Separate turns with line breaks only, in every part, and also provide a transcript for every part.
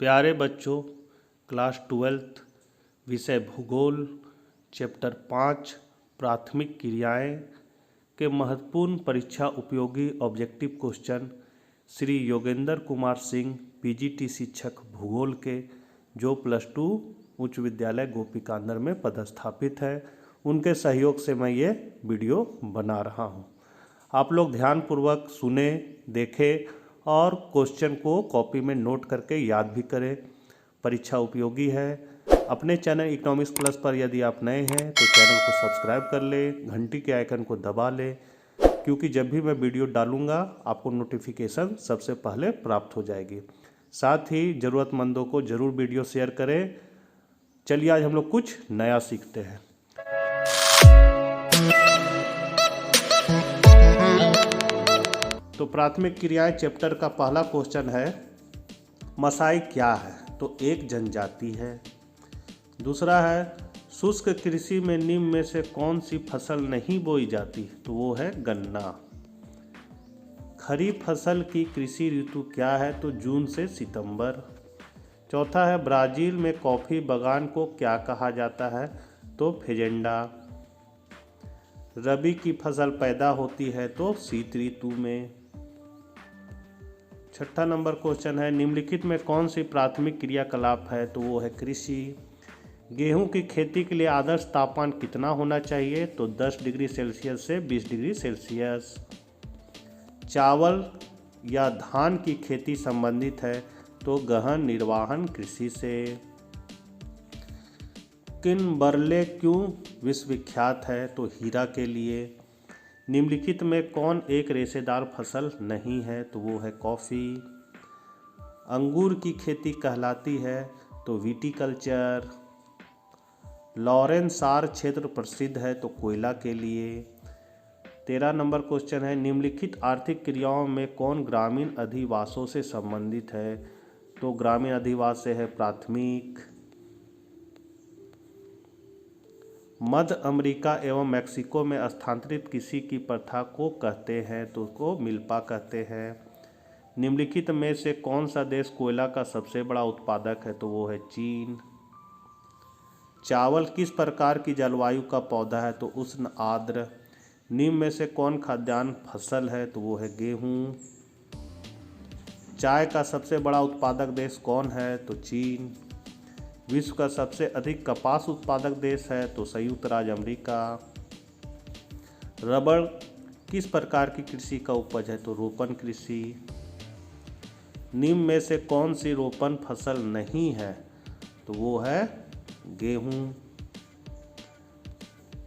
प्यारे बच्चों, class 12th विषय भूगोल चैप्टर 5 प्राथमिक क्रियाएं के महत्वपूर्ण परीक्षा उपयोगी objective question Shri Yogendra Kumar Singh PGT शिक्षक भूगोल के जो +2 उच्च विद्यालय गोपीकांदर में पदस्थापित है, उनके सहयोग से मैं ये वीडियो बना रहा हूँ। आप लोग ध्यानपूर्वक सुने, देखें और क्वेश्चन को कॉपी में नोट करके याद भी करें। परीक्षा उपयोगी है। अपने चैनल इकोनॉमिक्स प्लस पर यदि आप नए हैं तो चैनल को सब्सक्राइब कर लें, घंटी के आइकन को दबा लें, क्योंकि जब भी मैं वीडियो डालूंगा आपको नोटिफिकेशन सबसे पहले प्राप्त हो जाएगी। साथ ही ज़रूरतमंदों को ज़रूर वीडियो शेयर करें। चलिए आज हम लोग कुछ नया सीखते हैं। तो प्राथमिक क्रियाएं चैप्टर का पहला क्वेश्चन है, मसाई क्या है? तो एक जनजाति है। दूसरा है, शुष्क कृषि में निम्न में से कौन सी फसल नहीं बोई जाती? तो वो है गन्ना। खरीफ फसल की कृषि ऋतु क्या है? तो जून से सितंबर। चौथा है, ब्राज़ील में कॉफ़ी बागान को क्या कहा जाता है? तो फेजेंडा। रबी की फसल पैदा होती है तो शीत ऋतु में। छठा नंबर क्वेश्चन है, निम्नलिखित में कौन सी प्राथमिक क्रियाकलाप है? तो वो है कृषि। गेहूं की खेती के लिए आदर्श तापमान कितना होना चाहिए? तो 10 डिग्री सेल्सियस से 20 डिग्री सेल्सियस। चावल या धान की खेती संबंधित है तो गहन निर्वहन कृषि से। किन्बर्ले क्यों विश्वविख्यात है? तो हीरा के लिए। निम्नलिखित में कौन एक रेशेदार फसल नहीं है? तो वो है कॉफ़ी। अंगूर की खेती कहलाती है तो विटीकल्चर। लॉरेंसार क्षेत्र प्रसिद्ध है तो कोयला के लिए। 13 नंबर क्वेश्चन है, निम्नलिखित आर्थिक क्रियाओं में कौन ग्रामीण अधिवासों से संबंधित है? तो ग्रामीण अधिवास से है प्राथमिक। मध्य अमेरिका एवं मैक्सिको में स्थानांतरित कृषि की प्रथा को कहते हैं? तो उसको मिल्पा कहते हैं। निम्नलिखित में से कौन सा देश कोयला का सबसे बड़ा उत्पादक है? तो वो है चीन। चावल किस प्रकार की जलवायु का पौधा है? तो उष्ण आर्द्र। निम्न में से कौन खाद्यान्न फसल है? तो वो है गेहूँ। चाय का सबसे बड़ा उत्पादक देश कौन है? तो चीन। विश्व का सबसे अधिक कपास उत्पादक देश है? तो संयुक्त राज्य अमेरिका। रबड़ किस प्रकार की कृषि का उपज है? तो रोपण कृषि। निम्न में से कौन सी रोपण फसल नहीं है? तो वो है गेहूं।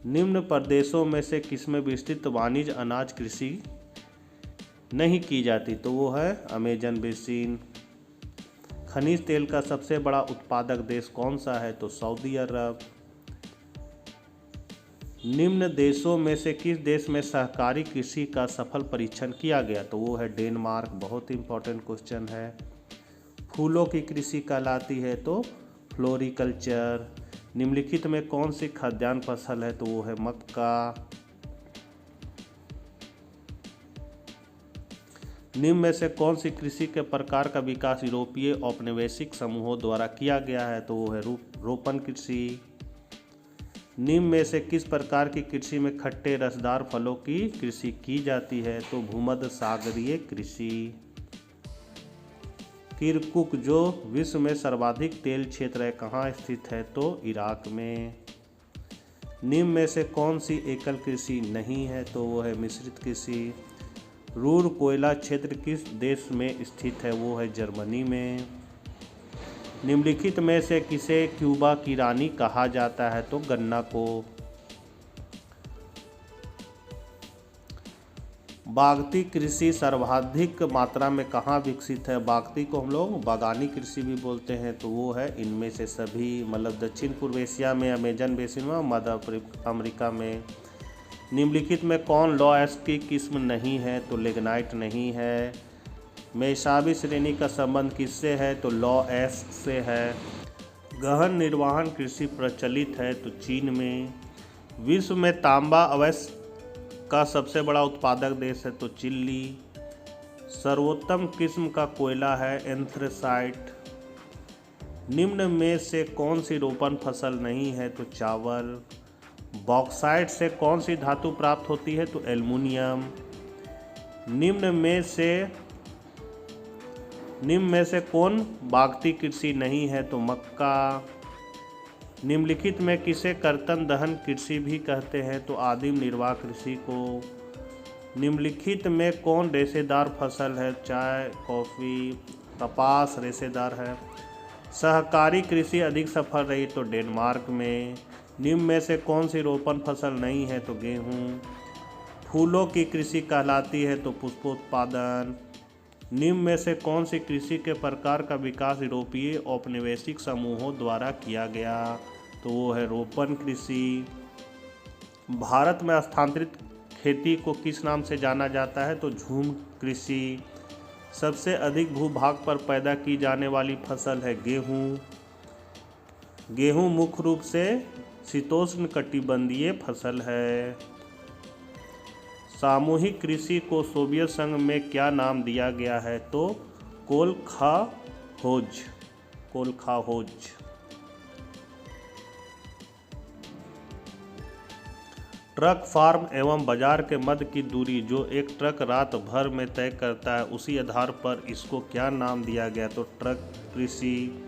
निम्न प्रदेशों में से किसमें विस्तृत वाणिज्य अनाज कृषि नहीं की जाती? तो वो है अमेजन बेसिन। खनिज तेल का सबसे बड़ा उत्पादक देश कौन सा है? तो सऊदी अरब। निम्न देशों में से किस देश में सहकारी कृषि का सफल परीक्षण किया गया? तो वो है डेनमार्क। बहुत इंपॉर्टेंट क्वेश्चन है। फूलों की कृषि कहलाती है तो फ्लोरिकल्चर। निम्नलिखित में कौन सी खाद्यान्न फसल है? तो वो है मक्का। निम्न में से कौन सी कृषि के प्रकार का विकास यूरोपीय औपनिवेशिक समूहों द्वारा किया गया है? तो वो है रोपण कृषि। निम्न में से किस प्रकार की कृषि में खट्टे रसदार फलों की कृषि की जाती है? तो भूमध्य सागरीय कृषि। किरकुक जो विश्व में सर्वाधिक तेल क्षेत्र है कहाँ स्थित है? तो इराक में। निम्न में से कौन सी एकल कृषि नहीं है? तो वो है मिश्रित कृषि। रूर कोयला क्षेत्र किस देश में स्थित है? वो है जर्मनी में। निम्नलिखित में से किसे क्यूबा की रानी कहा जाता है? तो गन्ना को। बागती कृषि सर्वाधिक मात्रा में कहाँ विकसित है? बागती को हम लोग बागानी कृषि भी बोलते हैं। तो वो है इनमें से सभी, मतलब दक्षिण पूर्व एशिया में, अमेजन बेसिन में, मध्य अमेरिका में। निम्नलिखित में कौन लॉएस की किस्म नहीं है? तो लिग्नाइट नहीं है। मेसाबी श्रेणी का संबंध किससे है? तो लॉएस से है। गहन निर्वहन कृषि प्रचलित है तो चीन में। विश्व में तांबा अवश्य का सबसे बड़ा उत्पादक देश है तो चिली। सर्वोत्तम किस्म का कोयला है एंथ्रेसाइट। निम्न में से कौन सी रोपण फसल नहीं है? तो चावल। बॉक्साइट से कौन सी धातु प्राप्त होती है? तो एल्युमिनियम। निम्न में से कौन बागती कृषि नहीं है? तो मक्का। निम्नलिखित में किसे कर्तन दहन कृषि भी कहते हैं? तो आदिम निर्वाह कृषि को। निम्नलिखित में कौन रेशेदार फसल है? चाय, कॉफ़ी, कपास रेशेदार है। सहकारी कृषि अधिक सफल रही? तो डेनमार्क में। निम्न में से कौन सी रोपण फसल नहीं है? तो गेहूँ। फूलों की कृषि कहलाती है? तो पुष्पोत्पादन। निम्न में से कौन सी कृषि के प्रकार का विकास यूरोपीय औपनिवेशिक समूहों द्वारा किया गया? तो वो है रोपण कृषि। भारत में स्थानांतरित खेती को किस नाम से जाना जाता है? तो झूम कृषि। सबसे अधिक भूभाग पर पैदा की जाने वाली फसल है गेहूँ। गेहूँ मुख्य रूप से शीतोष्ण कटिबंधीय फसल है। सामूहिक कृषि को सोवियत संघ में क्या नाम दिया गया है? तो कोलखाहोज। ट्रक फार्म एवं बाजार के मध्य की दूरी जो एक ट्रक रात भर में तय करता है, उसी आधार पर इसको क्या नाम दिया गया? तो ट्रक कृषि।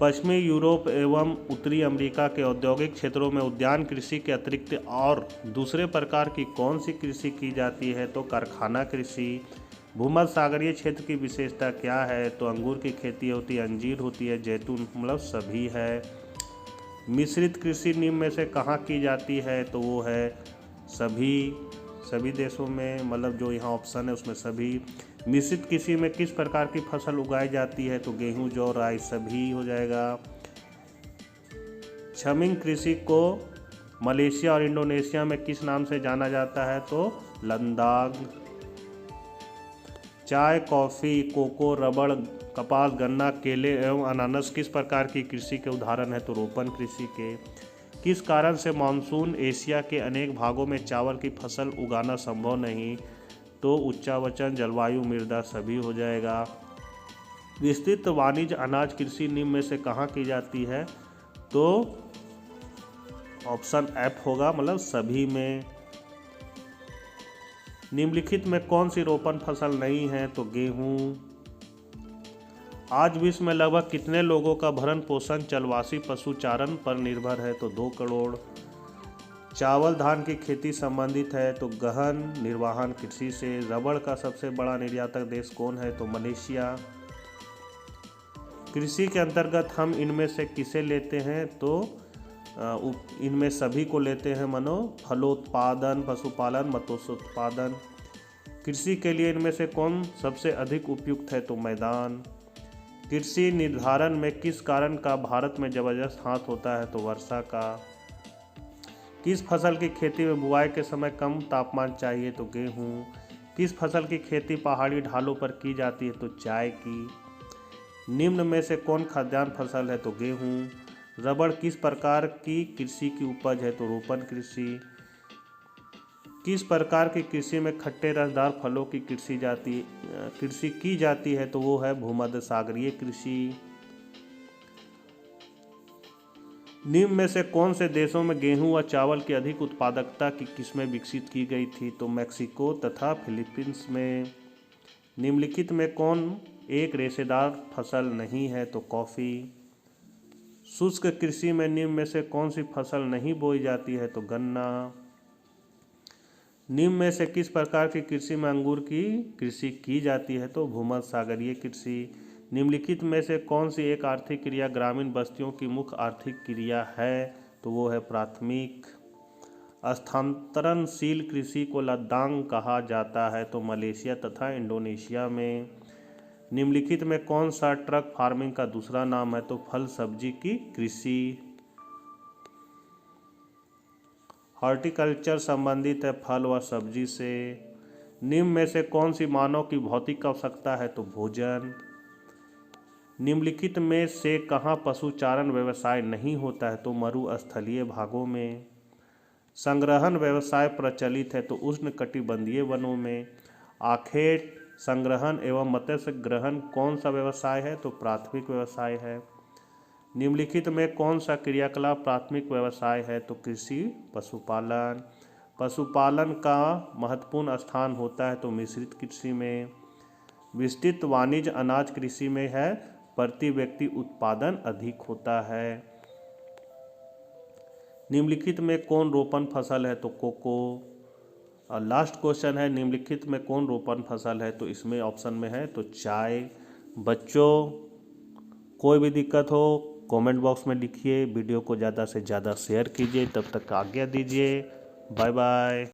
पश्चिमी यूरोप एवं उत्तरी अमेरिका के औद्योगिक क्षेत्रों में उद्यान कृषि के अतिरिक्त और दूसरे प्रकार की कौन सी कृषि की जाती है? तो कारखाना कृषि। भूमध्य सागरीय क्षेत्र की विशेषता क्या है? तो अंगूर की खेती होती है, अंजीर होती है, जैतून, मतलब सभी है। मिश्रित कृषि निम्न में से कहाँ की जाती है? तो वो है सभी देशों में, मतलब जो यहाँ ऑप्शन है उसमें सभी। मिश्रित कृषि में किस प्रकार की फसल उगाई जाती है? तो गेहूं, जौ, राई, सभी हो जाएगा। छमिंग कृषि को मलेशिया और इंडोनेशिया में किस नाम से जाना जाता है? तो लंदाग। चाय, कॉफ़ी, कोको, रबड़, कपास, गन्ना, केले एवं अनानास किस प्रकार की कृषि के उदाहरण है? तो रोपण कृषि के। किस कारण से मानसून एशिया के अनेक भागों में चावल की फसल उगाना संभव नहीं? तो उच्चावचन, जलवायु, मृदा, सभी हो जाएगा। विस्तृत वाणिज्य अनाज कृषि निम्न में से कहाँ की जाती है? तो ऑप्शन एफ होगा, मतलब सभी में। निम्नलिखित में कौन सी रोपण फसल नहीं है? तो गेहूँ। आज विश्व में लगभग कितने लोगों का भरण पोषण चलवासी पशुचारण पर निर्भर है? तो 2 करोड़। चावल, धान की खेती संबंधित है? तो गहन निर्वहन कृषि से। रबड़ का सबसे बड़ा निर्यातक देश कौन है? तो मलेशिया। कृषि के अंतर्गत हम इनमें से किसे लेते हैं? तो इनमें सभी को लेते हैं, मानो फलोत्पादन, पशुपालन, मत्स्योत्पादन। कृषि के लिए इनमें से कौन सबसे अधिक उपयुक्त है? तो मैदान। कृषि निर्धारण में किस कारण का भारत में जबरदस्त हाथ होता है? तो वर्षा का। किस फसल की खेती में बुआई के समय कम तापमान चाहिए? तो गेहूँ। किस फसल की खेती पहाड़ी ढालों पर की जाती है? तो चाय की। निम्न में से कौन खाद्यान्न फसल है? तो गेहूँ। रबड़ किस प्रकार की कृषि की उपज है? तो रोपण कृषि। किस प्रकार की कृषि में खट्टे रसदार फलों की कृषि की जाती है? तो वो है भूमध्य सागरीय कृषि। निम्न में से कौन से देशों में गेहूं व चावल की अधिक उत्पादकता की किस्में विकसित की गई थी? तो मैक्सिको तथा फिलीपींस में। निम्नलिखित में कौन एक रेशेदार फसल नहीं है? तो कॉफ़ी। शुष्क कृषि में निम्न में से कौन सी फसल नहीं बोई जाती है? तो गन्ना। निम्न में से किस प्रकार की कृषि में अंगूर की कृषि की जाती है? तो भूमध्य सागरीय कृषि। निम्नलिखित में से कौन सी एक आर्थिक क्रिया ग्रामीण बस्तियों की मुख्य आर्थिक क्रिया है? तो वो है प्राथमिक। स्थानांतरणशील कृषि को लद्दाख कहा जाता है? तो मलेशिया तथा इंडोनेशिया में। निम्नलिखित में कौन सा ट्रक फार्मिंग का दूसरा नाम है? तो फल सब्जी की कृषि। हॉर्टिकल्चर संबंधित है फल व सब्जी से। निम्न में से कौन सी मानव की भौतिक आवश्यकता है? तो भोजन। निम्नलिखित में से कहाँ पशुचारण व्यवसाय नहीं होता है? तो मरुस्थलीय भागों में। संग्रहण व्यवसाय प्रचलित है? तो उष्णकटिबंधीय वनों में। आखेट संग्रहण एवं मत्स्य ग्रहण कौन सा व्यवसाय है? तो प्राथमिक व्यवसाय है। निम्नलिखित में कौन सा क्रियाकलाप प्राथमिक व्यवसाय है? तो कृषि पशुपालन। पशुपालन का महत्वपूर्ण स्थान होता है तो मिश्रित कृषि में। विस्तृत वाणिज्य अनाज कृषि में है, प्रति व्यक्ति उत्पादन अधिक होता है। निम्नलिखित में कौन रोपण फसल है? तो कोको। और लास्ट क्वेश्चन है, निम्नलिखित में कौन रोपण फसल है? तो इसमें ऑप्शन में है तो चाय। बच्चों, कोई भी दिक्कत हो कमेंट बॉक्स में लिखिए, वीडियो को ज़्यादा से ज़्यादा शेयर कीजिए। तब तक आज्ञा दीजिए, बाय बाय।